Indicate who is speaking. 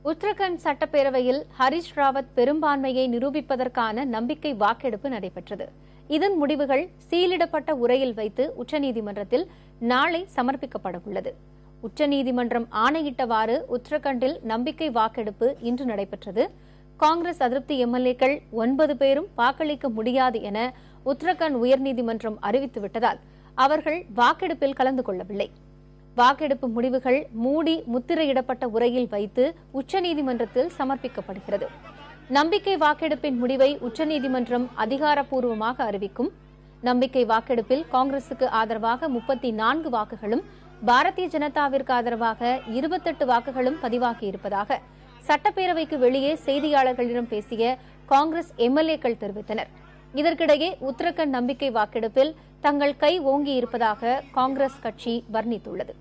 Speaker 1: உத்தரகண்ட் சட்டப்பேரவையில் ஹரிஷ் ராவத் பெரும்பான்மையை நிரூபிப்பதற்கான நம்பிக்கை வாக்கெடுப்பு நடைபெற்றது. இதன் முடிவுகள் சீலிடப்பட்ட உரையில் வைத்து உச்சநீதிமன்றத்தில் நாளை சமர்ப்பிக்கப்பட உள்ளது. உச்சநீதிமன்றம் ஆணையிட்டவாறு உத்தரகண்டில் நம்பிக்கை வாக்கெடுப்பு இன்று நடைபெற்றது. காங்கிரஸ் அதிருப்தி எம்எல்ஏக்கள் 9 பேரும் வாக்களிக்க முடியாது என உத்தரகண்ட் உயர்நீதிமன்றம் அறிவித்துவிட்டதால் அவர்கள் வாக்கெடுப்பில் கலந்து கொள்ளவில்லை. வாக்கெடுப்பு முடிவுகள் மூடி முத்திரையிடப்பட்ட உரையில் வைத்து உச்சநீதிமன்றத்தில் சமர்ப்பிக்கப்படுகிறது. நம்பிக்கை வாக்கெடுப்பின் முடிவை உச்சநீதிமன்றம் அதிகாரப்பூர்வமாக அறிவிக்கும். நம்பிக்கை வாக்கெடுப்பில் காங்கிரசுக்கு ஆதரவாக 34 வாக்குகளும், பாரதிய ஜனதாவிற்கு ஆதரவாக 28 வாக்குகளும் பதிவாகியிருப்பதாக சட்டப்பேரவைக்கு வெளியே செய்தியாளர்களிடம் பேசிய காங்கிரஸ் எம்எல்ஏக்கள் தெரிவித்தனர். இதற்கிடையே உத்தரகண்ட் நம்பிக்கை வாக்கெடுப்பில் தங்கள் கை ஓங்கியிருப்பதாக காங்கிரஸ் கட்சி வர்ணித்துள்ளது.